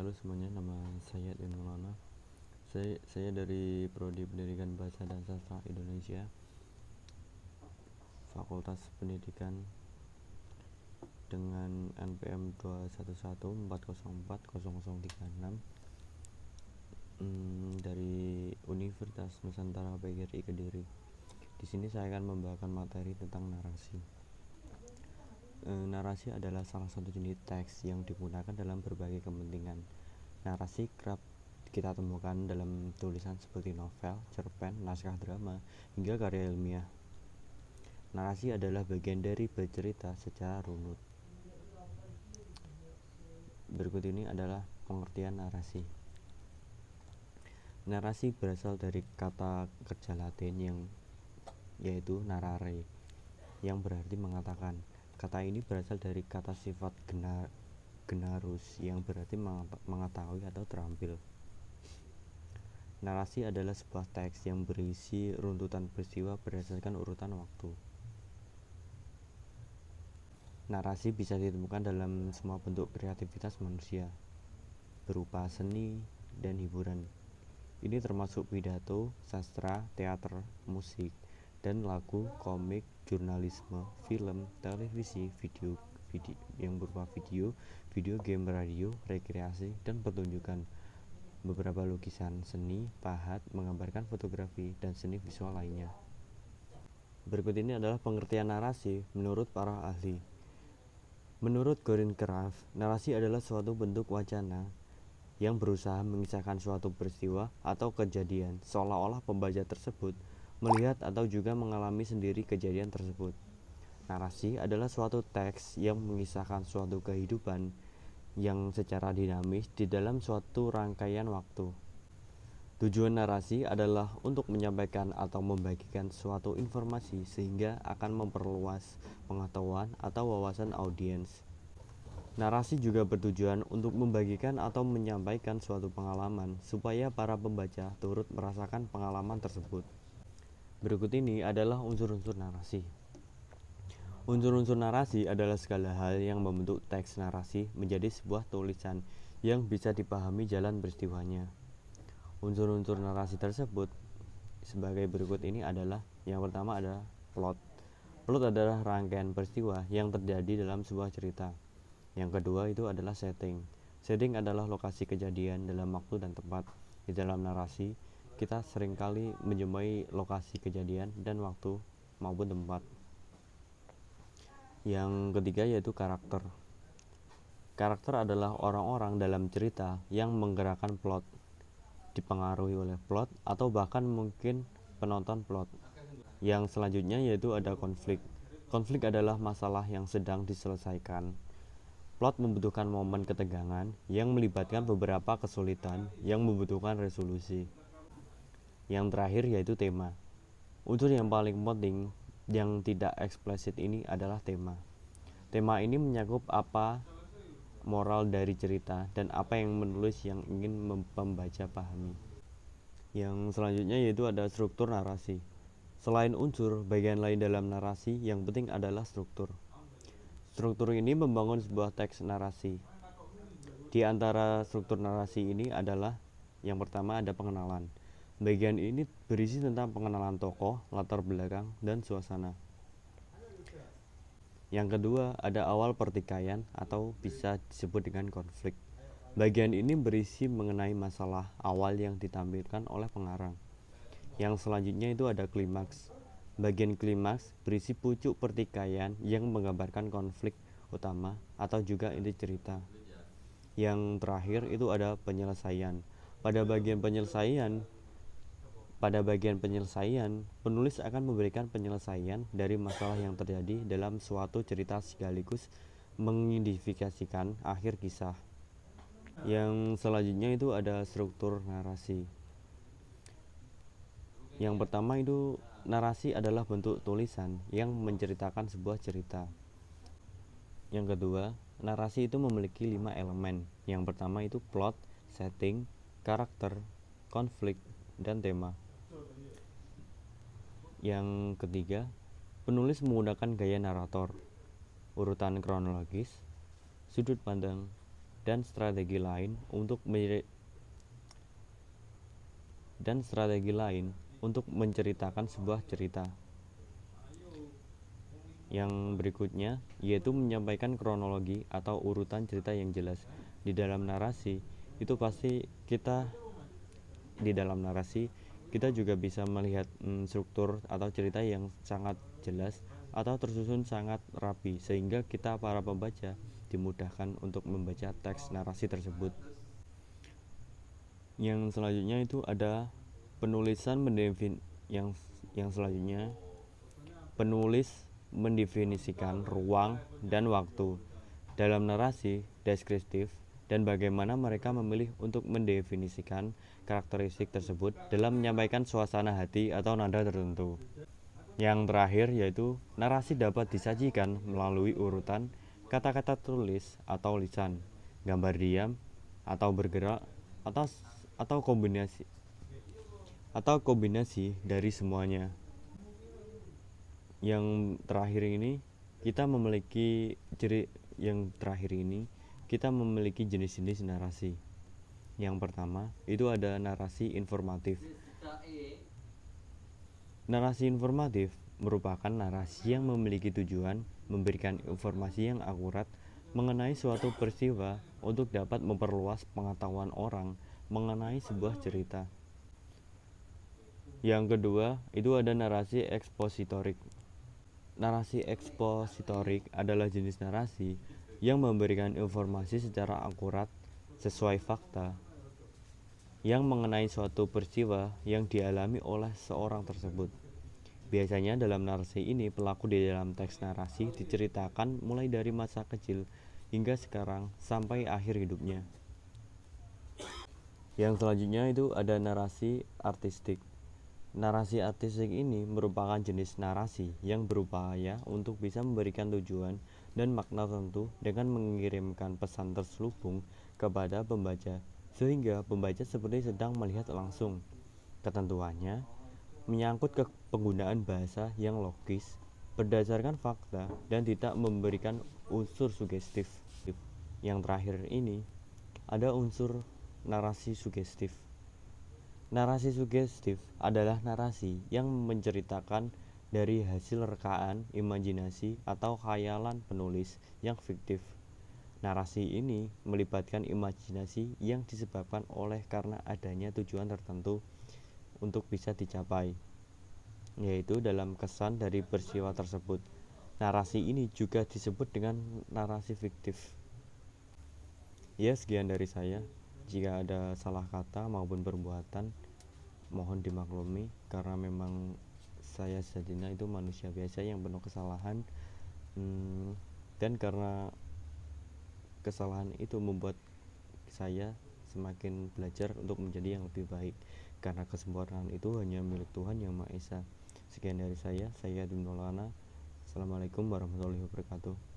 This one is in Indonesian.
Halo semuanya, nama saya Yan Maulana. Saya dari Prodi Pendidikan Bahasa dan Sastra Indonesia, Fakultas Pendidikan dengan NPM 21140404036 dari Universitas Nusantara PGRI Kediri. Di sini saya akan membawakan materi tentang narasi. Narasi adalah salah satu jenis teks yang digunakan dalam berbagai kepentingan. Narasi kerap kita temukan dalam tulisan seperti novel, cerpen, naskah drama, hingga karya ilmiah. Narasi adalah bagian dari bercerita secara runut. Berikut ini adalah pengertian narasi. Narasi berasal dari kata kerja Latin yaitu narrare, yang berarti mengatakan. Kata ini berasal dari kata sifat generus yang berarti mengetahui atau terampil. Narasi adalah sebuah teks yang berisi runtutan peristiwa berdasarkan urutan waktu. Narasi bisa ditemukan dalam semua bentuk kreativitas manusia, berupa seni dan hiburan. Ini termasuk pidato, sastra, teater, musik, dan lagu, komik, jurnalisme, film, televisi, video yang berupa video game, radio, rekreasi, dan pertunjukan. Beberapa lukisan seni, pahat, menggambarkan fotografi, dan seni visual lainnya. Berikut ini adalah pengertian narasi menurut para ahli. Menurut Gorin Graff, narasi adalah suatu bentuk wacana yang berusaha mengisahkan suatu peristiwa atau kejadian seolah-olah pembaca tersebut melihat atau juga mengalami sendiri kejadian tersebut. Narasi adalah suatu teks yang mengisahkan suatu kehidupan yang secara dinamis di dalam suatu rangkaian waktu. Tujuan narasi adalah untuk menyampaikan atau membagikan suatu informasi sehingga akan memperluas pengetahuan atau wawasan audiens. Narasi juga bertujuan untuk membagikan atau menyampaikan suatu pengalaman supaya para pembaca turut merasakan pengalaman tersebut. Berikut ini adalah unsur-unsur narasi. Unsur-unsur narasi adalah segala hal yang membentuk teks narasi menjadi sebuah tulisan yang bisa dipahami jalan peristiwanya. Unsur-unsur narasi tersebut sebagai berikut ini adalah: yang pertama adalah plot. Plot adalah rangkaian peristiwa yang terjadi dalam sebuah cerita. Yang kedua itu adalah setting. Setting adalah lokasi kejadian dalam waktu dan tempat. Di dalam narasi, kita seringkali menjumpai lokasi kejadian dan waktu maupun tempat. Yang ketiga yaitu karakter. Karakter adalah orang-orang dalam cerita yang menggerakkan plot, dipengaruhi oleh plot, atau bahkan mungkin penonton plot. Yang selanjutnya yaitu ada konflik. Konflik adalah masalah yang sedang diselesaikan. Plot membutuhkan momen ketegangan yang melibatkan beberapa kesulitan yang membutuhkan resolusi. Yang terakhir yaitu tema. Unsur yang paling penting yang tidak eksplisit ini adalah tema. Tema ini menyakup apa moral dari cerita dan apa yang menulis yang ingin pembaca pahami. Yang selanjutnya yaitu ada struktur narasi. Selain unsur, bagian lain dalam narasi yang penting adalah struktur. Struktur ini membangun sebuah teks narasi. Di antara struktur narasi ini adalah: yang pertama ada pengenalan. Bagian ini berisi tentang pengenalan tokoh, latar belakang, dan suasana. Yang kedua ada awal pertikaian atau bisa disebut dengan konflik. Bagian ini berisi mengenai masalah awal yang ditampilkan oleh pengarang. Yang selanjutnya itu ada klimaks. Bagian klimaks berisi pucuk pertikaian yang menggambarkan konflik utama atau juga inti cerita. Yang terakhir itu ada penyelesaian. Pada bagian penyelesaian, penulis akan memberikan penyelesaian dari masalah yang terjadi dalam suatu cerita sekaligus mengidentifikasikan akhir kisah. Yang selanjutnya itu ada struktur narasi. Yang pertama itu narasi adalah bentuk tulisan yang menceritakan sebuah cerita. Yang kedua, narasi itu memiliki 5 elemen. Yang pertama itu plot, setting, karakter, konflik, dan tema. Yang ketiga, penulis menggunakan gaya narator, urutan kronologis, sudut pandang, dan strategi lain untuk menceritakan sebuah cerita. Yang berikutnya yaitu menyampaikan kronologi atau urutan cerita yang jelas. Di dalam narasi kita juga bisa melihat struktur atau cerita yang sangat jelas atau tersusun sangat rapi, sehingga kita para pembaca dimudahkan untuk membaca teks narasi tersebut. Yang selanjutnya itu ada penulis mendefinisikan ruang dan waktu dalam narasi deskriptif dan bagaimana mereka memilih untuk mendefinisikan karakteristik tersebut dalam menyampaikan suasana hati atau nada tertentu. Yang terakhir yaitu narasi dapat disajikan melalui urutan kata-kata tulis atau lisan, gambar diam atau bergerak atau kombinasi dari semuanya. Yang terakhir ini kita memiliki jenis-jenis narasi. Yang pertama itu ada narasi informatif. Narasi informatif merupakan narasi yang memiliki tujuan memberikan informasi yang akurat mengenai suatu peristiwa untuk dapat memperluas pengetahuan orang mengenai sebuah cerita. Yang kedua itu ada narasi ekspositorik. Narasi ekspositorik adalah jenis narasi yang memberikan informasi secara akurat sesuai fakta yang mengenai suatu peristiwa yang dialami oleh seorang tersebut. Biasanya dalam narasi ini pelaku di dalam teks narasi diceritakan mulai dari masa kecil hingga sekarang sampai akhir hidupnya. Yang selanjutnya itu ada narasi artistik. Narasi artistik ini merupakan jenis narasi yang berupaya untuk bisa memberikan tujuan dan makna tertentu dengan mengirimkan pesan terselubung kepada pembaca, sehingga pembaca seperti sedang melihat langsung. Ketentuannya menyangkut ke penggunaan bahasa yang logis, berdasarkan fakta, dan tidak memberikan unsur sugestif. Yang terakhir ini ada unsur narasi sugestif. Narasi sugestif adalah narasi yang menceritakan dari hasil rekaan, imajinasi, atau khayalan penulis yang fiktif. Narasi ini melibatkan imajinasi yang disebabkan oleh karena adanya tujuan tertentu untuk bisa dicapai, yaitu dalam kesan dari peristiwa tersebut. Narasi ini juga disebut dengan narasi fiktif. Ya, sekian dari saya. Jika ada salah kata maupun perbuatan, mohon dimaklumi karena memang saya sejatinya itu manusia biasa yang penuh kesalahan, dan karena kesalahan itu membuat saya semakin belajar untuk menjadi yang lebih baik, karena kesempurnaan itu hanya milik Tuhan Yang Maha Esa. Sekian dari saya Dimnolana. Assalamualaikum warahmatullahi wabarakatuh.